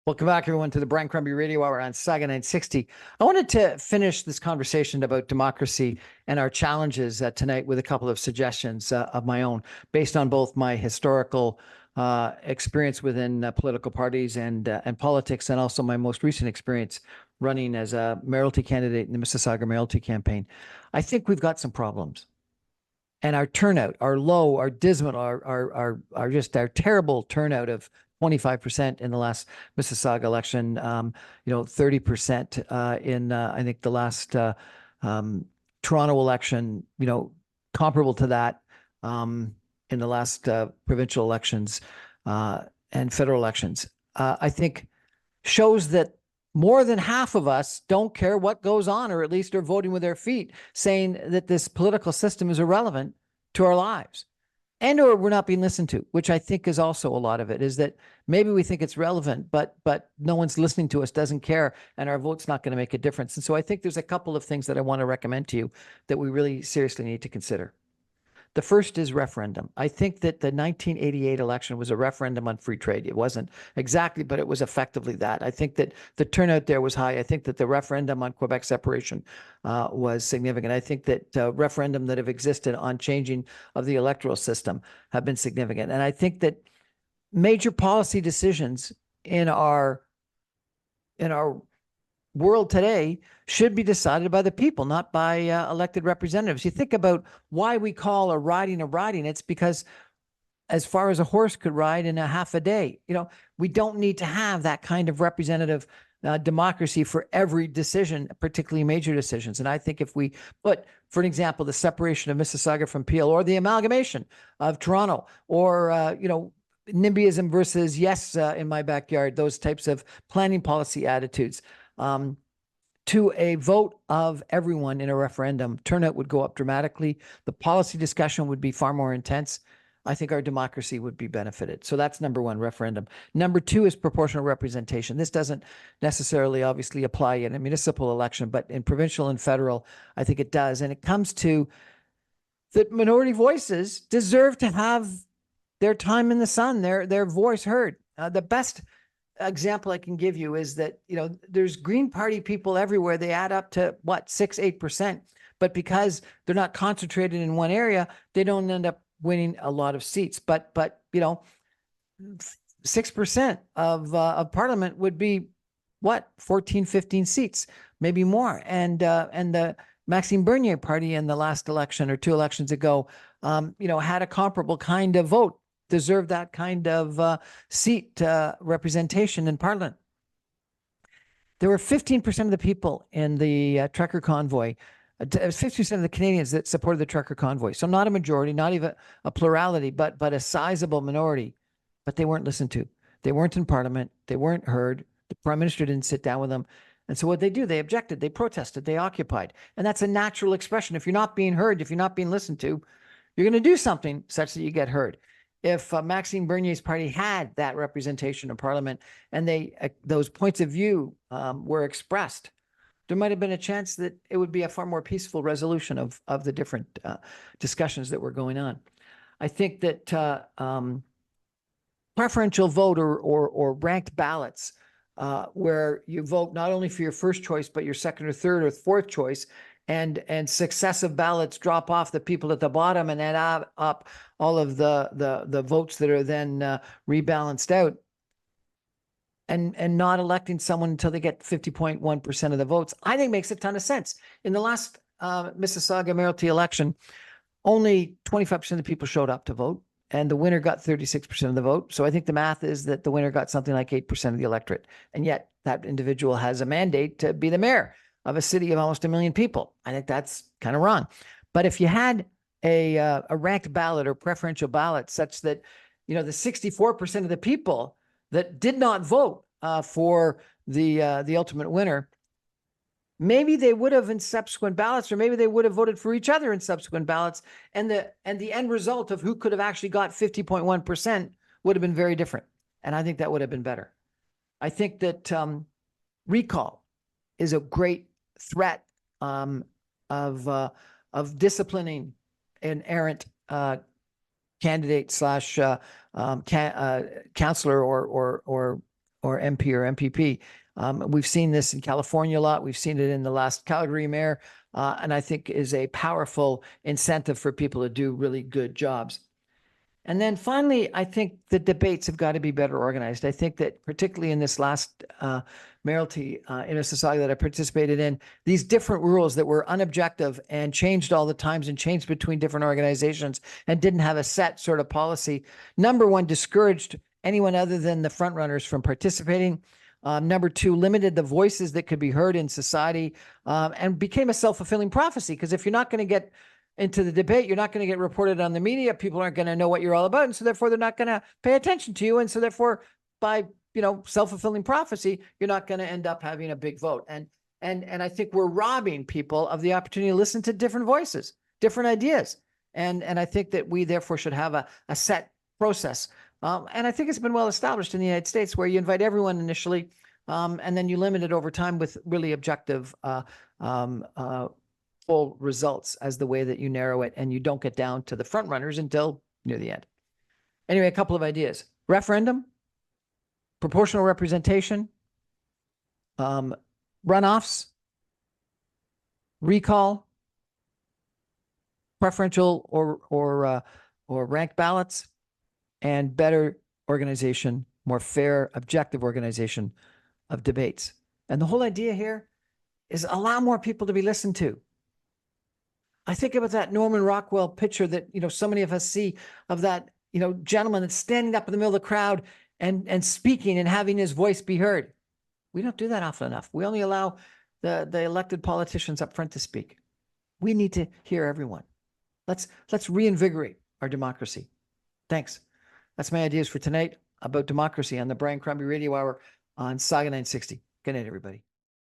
Welcome back, everyone, to the Brian Crombie Radio Hour on Saga 960. I wanted to finish this conversation about democracy and our challenges tonight with a couple of suggestions of my own, based on both my historical experience within political parties and politics, and also my most recent experience running as a mayoralty candidate in the Mississauga mayoralty campaign. I think we've got some problems. And our turnout, our low, our dismal, our just our terrible turnout of 25% in the last Mississauga election, 30% in I think the last Toronto election, comparable to that in the last provincial elections and federal elections. I think shows that more than half of us don't care what goes on, or at least are voting with their feet, saying that this political system is irrelevant to our lives. And or we're not being listened to, which I think is also a lot of it, is that maybe we think it's relevant, but no one's listening to us, doesn't care, and our vote's not going to make a difference. And so I think there's a couple of things that I want to recommend to you that we really seriously need to consider. The first is referendum. I think that the 1988 election was a referendum on free trade. It wasn't exactly, but it was effectively that. I think that the turnout there was high. I think that the referendum on Quebec separation was significant. I think that referendum that have existed on changing of the electoral system have been significant. And I think that major policy decisions in our world today should be decided by the people, not by elected representatives. You think about why we call a riding, it's because as far as a horse could ride in a half a day, we don't need to have that kind of representative democracy for every decision, particularly major decisions. And I think if we put, for an example, the separation of Mississauga from Peel, or the amalgamation of Toronto, or, NIMBYism versus yes in my backyard, those types of planning policy attitudes, to a vote of everyone in a referendum, turnout would go up dramatically. The policy discussion would be far more intense. I think our democracy would be benefited. So that's number one, referendum. Number two is proportional representation. This doesn't necessarily obviously apply in a municipal election, but in provincial and federal, I think it does. And it comes to that minority voices deserve to have their time in the sun, their voice heard. The best example I can give you is that, there's Green Party people everywhere. They add up to 6-8%, but because they're not concentrated in one area, they don't end up winning a lot of seats. But 6% of Parliament would be 14, 15 seats, maybe more. And the Maxime Bernier party in the last election or two elections ago, had a comparable kind of vote, deserve that kind of seat representation in Parliament. There were 15% of the people in the trucker convoy, 50% of the Canadians that supported the trucker convoy. So not a majority, not even a plurality, but a sizable minority. But they weren't listened to. They weren't in Parliament. They weren't heard. The Prime Minister didn't sit down with them. And so what they do, they objected, they protested, they occupied. And that's a natural expression. If you're not being heard, if you're not being listened to, you're going to do something such that you get heard. If Maxime Bernier's party had that representation in Parliament and those points of view were expressed, there might have been a chance that it would be a far more peaceful resolution of the different discussions that were going on. I think that preferential vote or ranked ballots, where you vote not only for your first choice, but your second or third or fourth choice, and successive ballots drop off the people at the bottom and add up all of the votes that are then rebalanced out, and not electing someone until they get 50.1% of the votes, I think makes a ton of sense. In the last Mississauga mayoralty election, only 25% of the people showed up to vote, and the winner got 36% of the vote. So I think the math is that the winner got something like 8% of the electorate. And yet that individual has a mandate to be the mayor of a city of almost 1 million people. I think that's kind of wrong. But if you had a ranked ballot or preferential ballot such that, the 64% of the people that did not vote for the ultimate winner, maybe they would have in subsequent ballots, or maybe they would have voted for each other in subsequent ballots. And the end result of who could have actually got 50.1% would have been very different. And I think that would have been better. I think that recall is a great threat of disciplining an errant candidate slash counselor or or MP or MPP. We've seen this in California a lot. We've seen it in the last Calgary mayor, and I think is a powerful incentive for people to do really good jobs. And then finally, I think the debates have got to be better organized. I think that particularly in this last mayoralty in a society that I participated in, these different rules that were unobjective and changed all the times and changed between different organizations and didn't have a set sort of policy. Number one, discouraged anyone other than the front runners from participating. Number two, limited the voices that could be heard in society, and became a self-fulfilling prophecy. Because if you're not going to get into the debate, you're not going to get reported on the media. People aren't going to know what you're all about. And so therefore, they're not going to pay attention to you. And so therefore, by, self-fulfilling prophecy, you're not going to end up having a big vote. And I think we're robbing people of the opportunity to listen to different voices, different ideas. And I think that we therefore should have a set process. And I think it's been well established in the United States, where you invite everyone initially, and then you limit it over time with really objective full results as the way that you narrow it, and you don't get down to the front runners until near the end. Anyway, a couple of ideas: referendum, proportional representation, runoffs, recall, preferential or ranked ballots, and better organization, more fair, objective organization of debates. And the whole idea here is allow more people to be listened to. I think about that Norman Rockwell picture that, so many of us see of that, gentleman that's standing up in the middle of the crowd and speaking and having his voice be heard. We don't do that often enough. We only allow the elected politicians up front to speak. We need to hear everyone. Let's reinvigorate our democracy. Thanks. That's my ideas for tonight about democracy on the Brian Crombie Radio Hour on Saga 960. Good night, everybody.